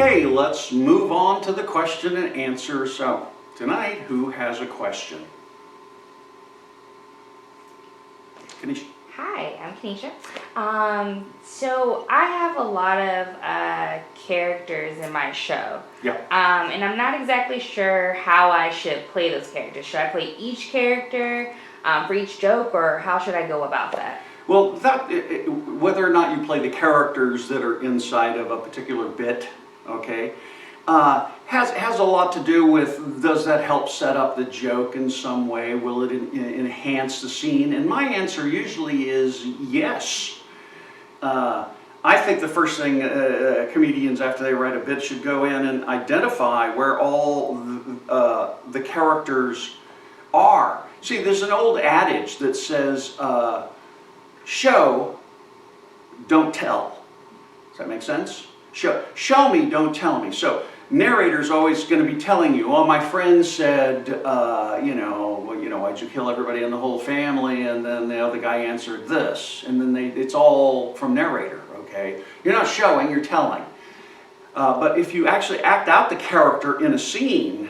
Okay, let's move on to the question and answer. So, tonight, who has a question? Kanisha. Hi, I'm Kanisha. So I have a lot of characters in my show. Yeah. And I'm not exactly sure how I should play those characters. Should I play each character for each joke, or how should I go about that? Well, whether or not you play the characters that are inside of a particular bit, okay, has a lot to do with, does that help set up the joke in some way? Will it enhance the scene? And my answer usually is yes. I think the first thing comedians, after they write a bit, should go in and identify where all the characters are. See, there's an old adage that says, show, don't tell. Does that make sense? Show me, don't tell me. So narrator's always going to be telling you, oh, my friend said, why'd you kill everybody in the whole family? And then the other guy answered this. And then it's all from narrator, okay? You're not showing, you're telling. But if you actually act out the character in a scene,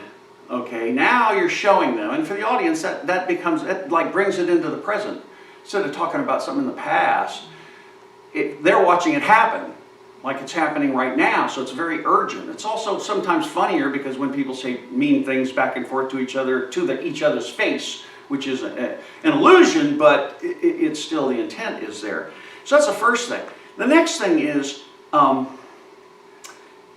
okay, now you're showing them. And for the audience, that becomes, it like brings it into the present. Instead of talking about something in the past, they're watching it happen, like it's happening right now, so it's very urgent. It's also sometimes funnier because when people say mean things back and forth to each other, each other's face, which is an illusion, but it's still, the intent is there. So that's the first thing. The next thing is,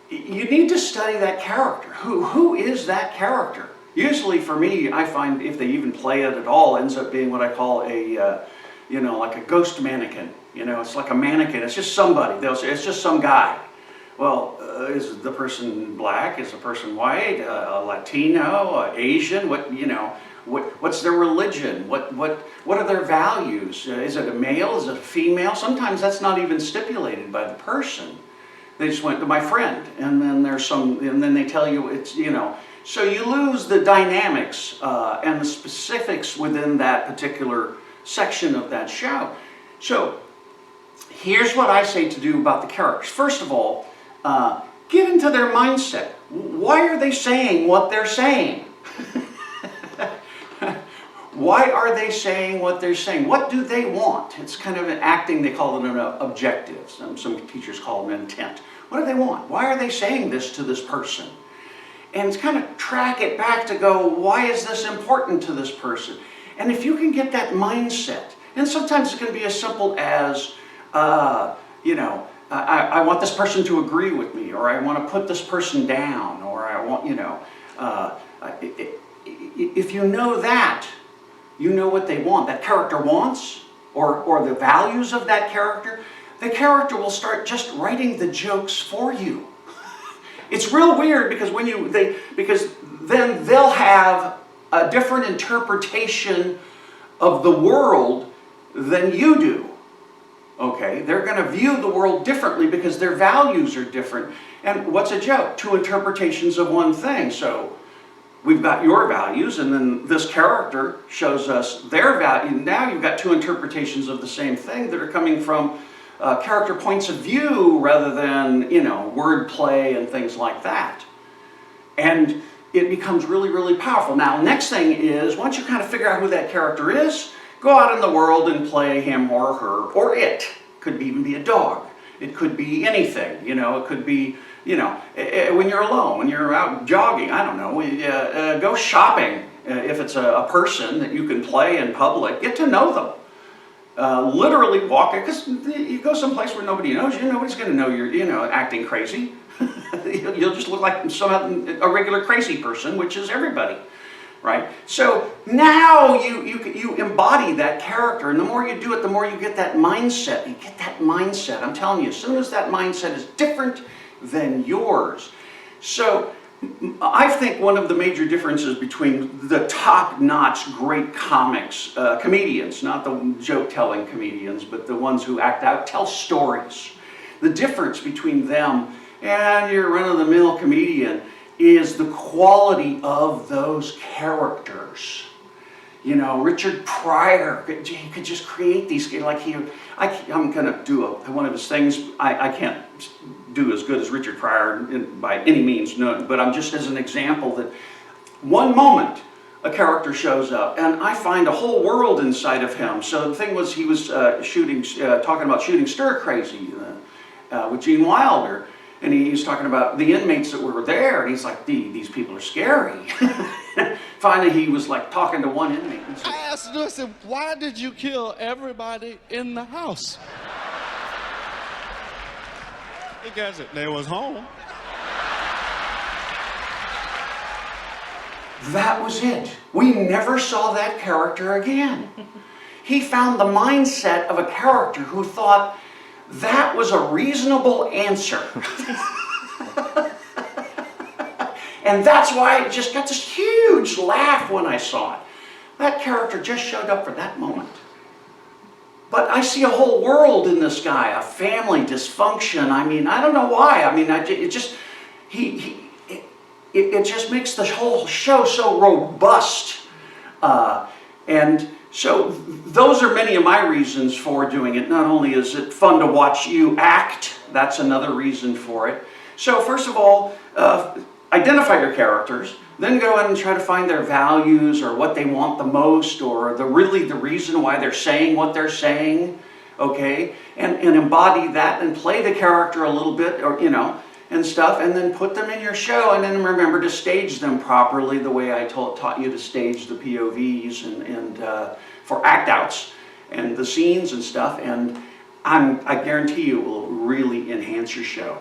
you need to study that character. Who is that character? Usually for me, I find if they even play it at all, ends up being what I call like a ghost mannequin. It's like a mannequin. It's just somebody. They'll say, it's just some guy. Well, is the person black? Is the person white? A Latino? Asian? What's their religion? What are their values? Is it a male? Is it a female? Sometimes that's not even stipulated by the person. They just went to my friend, and then and then they tell you it's, So you lose the dynamics and the specifics within that particular section of that show. So here's what I say to do about the characters. First of all, get into their mindset. Why are they saying what they're saying? Why are they saying what they're saying? What do they want? It's kind of an acting, they call it an objective. Some teachers call them intent. What do they want? Why are they saying this to this person? And it's kind of track it back to go, why is this important to this person? And if you can get that mindset, and sometimes it can be as simple as, I want this person to agree with me, or I want to put this person down, or I want, if you know that, you know what they want, that character wants, or the values of that character, the character will start just writing the jokes for you. It's real weird because because then they'll have a different interpretation of the world than you do. Okay, they're going to view the world differently because their values are different. And what's a joke? Two interpretations of one thing. So we've got your values, and then this character shows us their value. Now you've got two interpretations of the same thing that are coming from character points of view rather than, word play and things like that. And it becomes really, really powerful. Now, next thing is, once you kind of figure out who that character is, go out in the world and play him or her or it. Could even be a dog. It could be anything. It could be, when you're alone, when you're out jogging, I don't know, go shopping. If it's a person that you can play in public, get to know them. Literally walk it, because you go someplace where nobody knows you, nobody's going to know you're, acting crazy. You'll just look like a regular crazy person, which is everybody, right? So now you embody that character, and the more you do it, the more you get that mindset. You get that mindset. I'm telling you, as soon as that mindset is different than yours. So I think one of the major differences between the top-notch great comics, comedians, not the joke-telling comedians, but the ones who act out, tell stories. The difference between them and your run-of-the-mill comedian is the quality of those characters. You know, Richard Pryor, he could just create these, like I'm going to do one of his things. I can't do as good as Richard Pryor by any means, no, but I'm just as an example that one moment a character shows up and I find a whole world inside of him. So the thing was, he was talking about shooting Stir Crazy with Gene Wilder. And he's talking about the inmates that were there, and he's like, these people are scary. Finally, he was like talking to one inmate. And said, I asked him, I said, why did you kill everybody in the house? Because they was home. that was it. We never saw that character again. He found the mindset of a character who thought that was a reasonable answer. And that's why it just got this huge laugh when I saw it. That character just showed up for that moment. But I see a whole world in this guy, a family dysfunction. I mean, I don't know why. I mean, it just makes the whole show so robust. And so those are many of my reasons for doing it. Not only is it fun to watch you act, that's another reason for it. So first of all, identify your characters, then go in and try to find their values or what they want the most, or the reason why they're saying what they're saying, okay? And embody that and play the character a little bit, or and stuff, and then put them in your show, and then remember to stage them properly the way I taught you to stage the POVs and for act outs and the scenes and stuff, and I guarantee you it will really enhance your show.